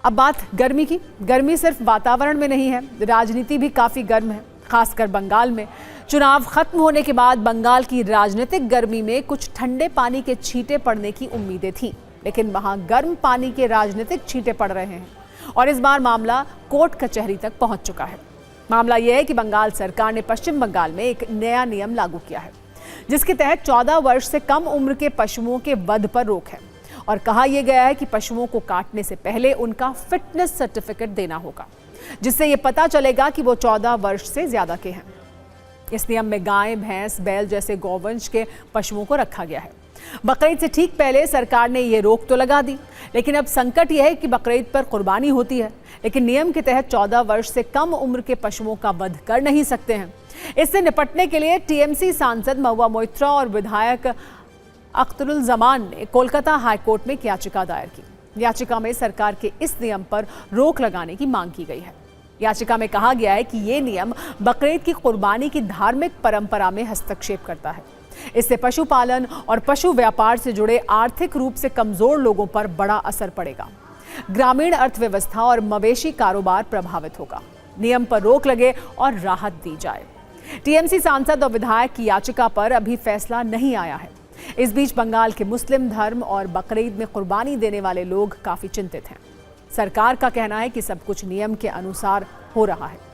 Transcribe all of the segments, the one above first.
अब बात गर्मी की। गर्मी सिर्फ वातावरण में नहीं है, राजनीति भी काफ़ी गर्म है, खासकर बंगाल में। चुनाव खत्म होने के बाद बंगाल की राजनीतिक गर्मी में कुछ ठंडे पानी के छींटे पड़ने की उम्मीदें थीं, लेकिन वहां गर्म पानी के राजनीतिक छींटे पड़ रहे हैं और इस बार मामला कोर्ट कचहरी तक पहुंच चुका है। मामला यह है कि बंगाल सरकार ने पश्चिम बंगाल में एक नया नियम लागू किया है, जिसके तहत 14 वर्ष से कम उम्र के पशुओं के वध पर रोक है और कहा यह गया है कि पशुओं को काटने से पहले उनका फिटनेस सर्टिफिकेट देना होगा, जिससे यह पता चलेगा कि वो 14 वर्ष से ज्यादा के हैं। इस नियम में गाय, भैंस, बैल जैसे गौवंश के पशुओं को रखा गया है। बकरीद से ठीक पहले सरकार ने ये रोक तो लगा दी, लेकिन अब संकट यह है कि बकरीद पर कुर्बानी होती है, लेकिन नियम के तहत 14 वर्ष से कम उम्र के पशुओं का वध कर नहीं सकते हैं। इससे निपटने के लिए टीएमसी सांसद महुआ मोइत्रा और विधायक अख्तरुल-जमान ने कोलकाता हाईकोर्ट में एक याचिका दायर की। याचिका में सरकार के इस नियम पर रोक लगाने की मांग की गई है। याचिका में कहा गया है कि ये नियम बकरीद की कुर्बानी की धार्मिक परंपरा में हस्तक्षेप करता है। इससे पशुपालन और पशु व्यापार से जुड़े आर्थिक रूप से कमजोर लोगों पर बड़ा असर पड़ेगा। ग्रामीण अर्थव्यवस्था और मवेशी कारोबार प्रभावित होगा। नियम पर रोक लगे और राहत दी जाए। टीएमसी सांसद और विधायक की याचिका पर अभी फैसला नहीं आया है। इस बीच बंगाल के मुस्लिम धर्म और बकरीद में कुर्बानी देने वाले लोग काफी चिंतित हैं। सरकार का कहना है कि सब कुछ नियम के अनुसार हो रहा है।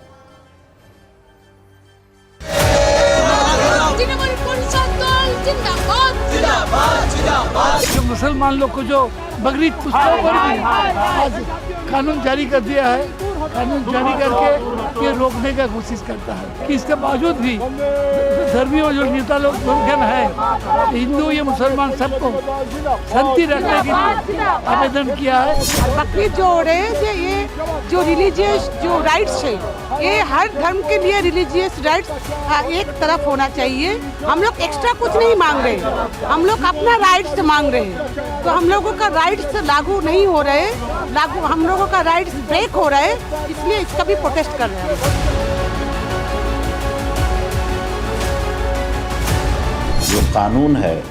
जो मुसलमान लोग को जो बकरीद पुस्तकों पर भी आज कानून जारी कर दिया है, कानून जारी करके ये रोकने का कोशिश करता है कि इसके बावजूद भी धर्मी और जो नेता लोग संगठन है, हिंदू या मुसलमान सबको शांति रखने के लिए आवेदन किया है। बकरीद जो हो रहे हैं ये जो रिलीजियस जो राइट्स है, ये हर धर्म के लिए रिलीजियस राइट्स एक तरफ होना चाहिए। हम लोग एक्स्ट्रा कुछ नहीं मांग रहे, हम लोग अपना राइट्स मांग रहे हैं। तो हम लोगों का राइट्स लागू नहीं हो रहे, हम लोगों का राइट्स ब्रेक हो रहा है, इसलिए इसका भी प्रोटेस्ट कर रहे हैं। जो कानून है,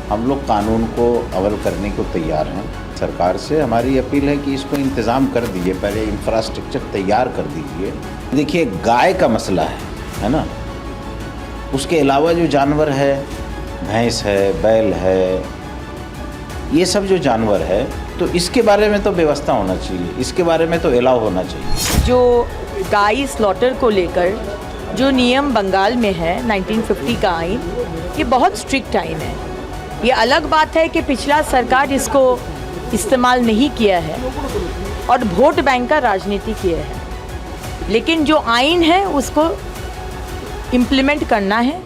हम लोग कानून को अमल करने को तैयार हैं। सरकार से हमारी अपील है कि इसको इंतज़ाम कर दीजिए, पहले इंफ्रास्ट्रक्चर तैयार कर दीजिए। देखिए, गाय का मसला है ना, उसके अलावा जो जानवर है, भैंस है, बैल है, ये सब जो जानवर है, तो इसके बारे में तो व्यवस्था होना चाहिए, इसके बारे में तो अलाउ होना चाहिए। जो गाय स्लॉटर को लेकर जो नियम बंगाल में है 1950 का आइन, ये बहुत स्ट्रिक्ट आइन है। ये अलग बात है कि पिछला सरकार इसको इस्तेमाल नहीं किया है और वोट बैंक का राजनीति किया है, लेकिन जो आइन है उसको इम्प्लीमेंट करना है।